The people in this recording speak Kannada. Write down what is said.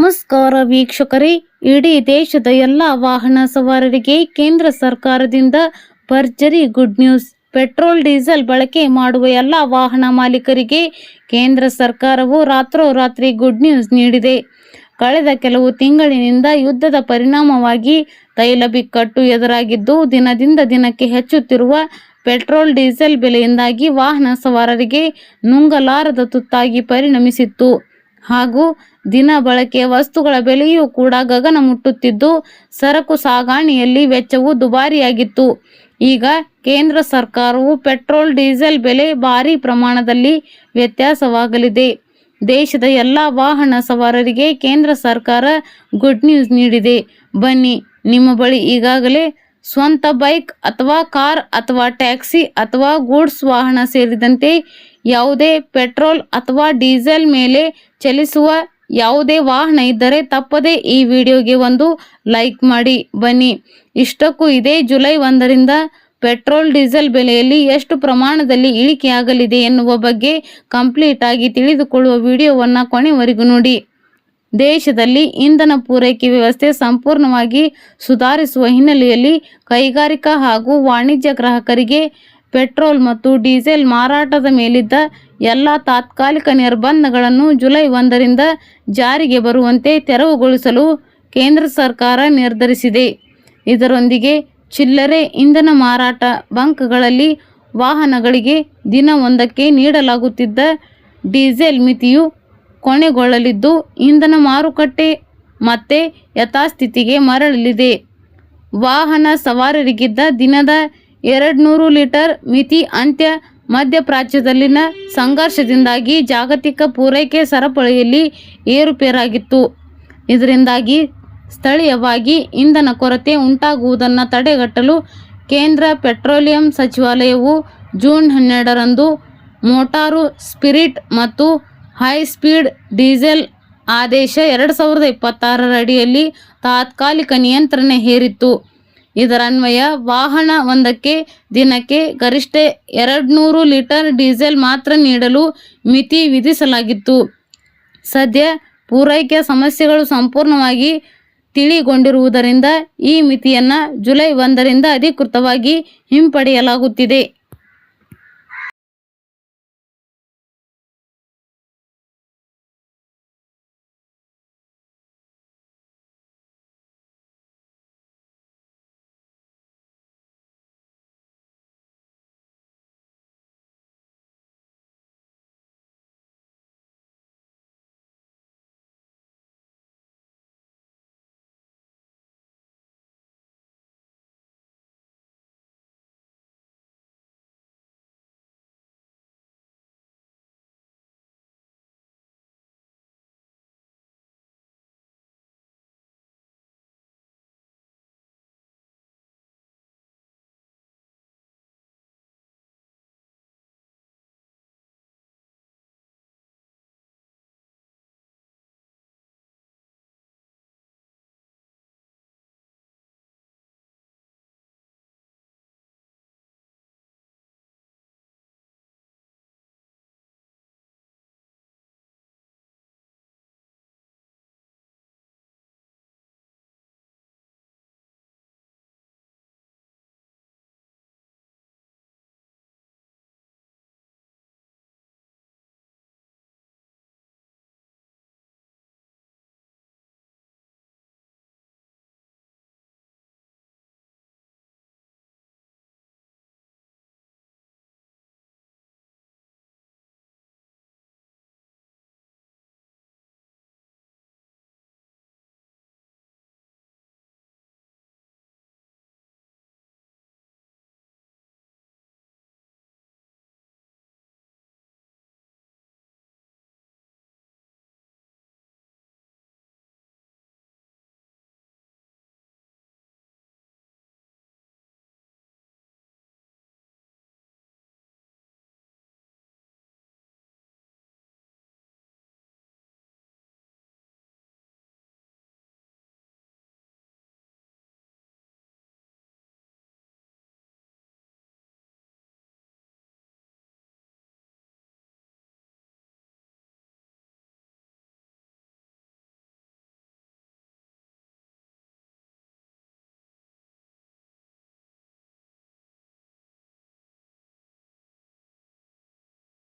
ನಮಸ್ಕಾರ ವೀಕ್ಷಕರೇ, ಇಡೀ ದೇಶದ ಎಲ್ಲ ವಾಹನ ಸವಾರರಿಗೆ ಕೇಂದ್ರ ಸರ್ಕಾರದಿಂದ ಭರ್ಜರಿ ಗುಡ್ ನ್ಯೂಸ್. ಪೆಟ್ರೋಲ್ ಡೀಸೆಲ್ ಬಳಕೆ ಮಾಡುವ ಎಲ್ಲ ವಾಹನ ಮಾಲೀಕರಿಗೆ ಕೇಂದ್ರ ಸರ್ಕಾರವು ರಾತ್ರೋರಾತ್ರಿ ಗುಡ್ ನ್ಯೂಸ್ ನೀಡಿದೆ. ಕಳೆದ ಕೆಲವು ತಿಂಗಳಿನಿಂದ ಯುದ್ಧದ ಪರಿಣಾಮವಾಗಿ ತೈಲ ಬಿಕ್ಕಟ್ಟು ಎದುರಾಗಿದ್ದು, ದಿನದಿಂದ ದಿನಕ್ಕೆ ಹೆಚ್ಚುತ್ತಿರುವ ಪೆಟ್ರೋಲ್ ಡೀಸೆಲ್ ಬೆಲೆಯಿಂದಾಗಿ ವಾಹನ ಸವಾರರಿಗೆ ನುಂಗಲಾರದ ತುತ್ತಾಗಿ ಪರಿಣಮಿಸಿತ್ತು. ಹಾಗೂ ದಿನ ಬಳಕೆಯ ವಸ್ತುಗಳ ಬೆಲೆಯೂ ಕೂಡ ಗಗನ ಮುಟ್ಟುತ್ತಿದ್ದು, ಸರಕು ಸಾಗಣೆಯಲ್ಲಿ ವೆಚ್ಚವು ದುಬಾರಿಯಾಗಿತ್ತು. ಈಗ ಕೇಂದ್ರ ಸರ್ಕಾರವು ಪೆಟ್ರೋಲ್ ಡೀಸೆಲ್ ಬೆಲೆ ಭಾರಿ ಪ್ರಮಾಣದಲ್ಲಿ ವ್ಯತ್ಯಾಸವಾಗಲಿದೆ. ದೇಶದ ಎಲ್ಲ ವಾಹನ ಸವಾರರಿಗೆ ಕೇಂದ್ರ ಸರ್ಕಾರ ಗುಡ್ ನ್ಯೂಸ್ ನೀಡಿದೆ. ಬನ್ನಿ, ನಿಮ್ಮ ಬಳಿ ಈಗಾಗಲೇ ಸ್ವಂತ ಬೈಕ್ ಅಥವಾ ಕಾರ್ ಅಥವಾ ಟ್ಯಾಕ್ಸಿ ಅಥವಾ ಗೂಡ್ಸ್ ವಾಹನ ಸೇರಿದಂತೆ ಯಾವುದೇ ಪೆಟ್ರೋಲ್ ಅಥವಾ ಡೀಸೆಲ್ ಮೇಲೆ ಚಲಿಸುವ ಯಾವುದೇ ವಾಹನ ಇದ್ದರೆ ತಪ್ಪದೆ ಈ ವಿಡಿಯೋಗೆ ಒಂದು ಲೈಕ್ ಮಾಡಿ. ಬನ್ನಿ, ಇಷ್ಟಕ್ಕೂ ಇದೇ ಜುಲೈ 1ರಿಂದ ಪೆಟ್ರೋಲ್ ಡೀಸೆಲ್ ಬೆಲೆಯಲ್ಲಿ ಎಷ್ಟು ಪ್ರಮಾಣದಲ್ಲಿ ಇಳಿಕೆಯಾಗಲಿದೆ ಎನ್ನುವ ಬಗ್ಗೆ ಕಂಪ್ಲೀಟ್ ಆಗಿ ತಿಳಿದುಕೊಳ್ಳುವ ವಿಡಿಯೋವನ್ನು ಕೊನೆವರೆಗೂ ನೋಡಿ. ದೇಶದಲ್ಲಿ ಇಂಧನ ಪೂರೈಕೆ ವ್ಯವಸ್ಥೆ ಸಂಪೂರ್ಣವಾಗಿ ಸುಧಾರಿಸುವ ಹಿನ್ನೆಲೆಯಲ್ಲಿ ಕೈಗಾರಿಕಾ ಹಾಗೂ ವಾಣಿಜ್ಯ ಗ್ರಾಹಕರಿಗೆ ಪೆಟ್ರೋಲ್ ಮತ್ತು ಡೀಸೆಲ್ ಮಾರಾಟದ ಮೇಲಿದ್ದ ಎಲ್ಲ ತಾತ್ಕಾಲಿಕ ನಿರ್ಬಂಧಗಳನ್ನು ಜುಲೈ 1ರಿಂದ ಜಾರಿಗೆ ಬರುವಂತೆ ತೆರವುಗೊಳಿಸಲು ಕೇಂದ್ರ ಸರ್ಕಾರ ನಿರ್ಧರಿಸಿದೆ. ಇದರೊಂದಿಗೆ ಚಿಲ್ಲರೆ ಇಂಧನ ಮಾರಾಟ ಬಂಕ್ಗಳಲ್ಲಿ ವಾಹನಗಳಿಗೆ ದಿನವೊಂದಕ್ಕೆ ನೀಡಲಾಗುತ್ತಿದ್ದ ಡೀಸೆಲ್ ಮಿತಿಯು ಕೊನೆಗೊಳ್ಳಲಿದ್ದು, ಇಂಧನ ಮಾರುಕಟ್ಟೆ ಮತ್ತೆ ಯಥಾಸ್ಥಿತಿಗೆ ಮರಳಲಿದೆ. ವಾಹನ ಸವಾರರಿಗಿದ್ದ ದಿನದ 200 ಲೀಟರ್ ಮಿತಿ ಅಂತ್ಯ ಮಧ್ಯಪ್ರಾಚ್ಯದಲ್ಲಿನ ಸಂಘರ್ಷದಿಂದಾಗಿ ಜಾಗತಿಕ ಪೂರೈಕೆ ಸರಪಳಿಯಲ್ಲಿ ಏರುಪೇರಾಗಿತ್ತು. ಇದರಿಂದಾಗಿ ಸ್ಥಳೀಯವಾಗಿ ಇಂಧನ ಕೊರತೆ ಉಂಟಾಗುವುದನ್ನು ತಡೆಗಟ್ಟಲು ಕೇಂದ್ರ ಪೆಟ್ರೋಲಿಯಂ ಸಚಿವಾಲಯವು ಜೂನ್ 12ರಂದು ಮೋಟಾರು ಸ್ಪಿರಿಟ್ ಮತ್ತು ಹೈ ಸ್ಪೀಡ್ ಡೀಸೆಲ್ ಆದೇಶ 2026 ಅಡಿಯಲ್ಲಿ ತಾತ್ಕಾಲಿಕ ನಿಯಂತ್ರಣ ಹೇರಿತ್ತು. ಇದರನ್ವಯ ವಾಹನ ಒಂದಕ್ಕೆ ದಿನಕ್ಕೆ ಗರಿಷ್ಠ 200 ಲೀಟರ್ ಡೀಸೆಲ್ ಮಾತ್ರ ನೀಡಲು ಮಿತಿ ವಿಧಿಸಲಾಗಿತ್ತು. ಸದ್ಯ ಪೂರೈಕೆ ಸಮಸ್ಯೆಗಳು ಸಂಪೂರ್ಣವಾಗಿ ತಿಳಿಗೊಂಡಿರುವುದರಿಂದ ಈ ಮಿತಿಯನ್ನು ಜುಲೈ 1ರಿಂದ ಅಧಿಕೃತವಾಗಿ ಹಿಂಪಡೆಯಲಾಗುತ್ತಿದೆ.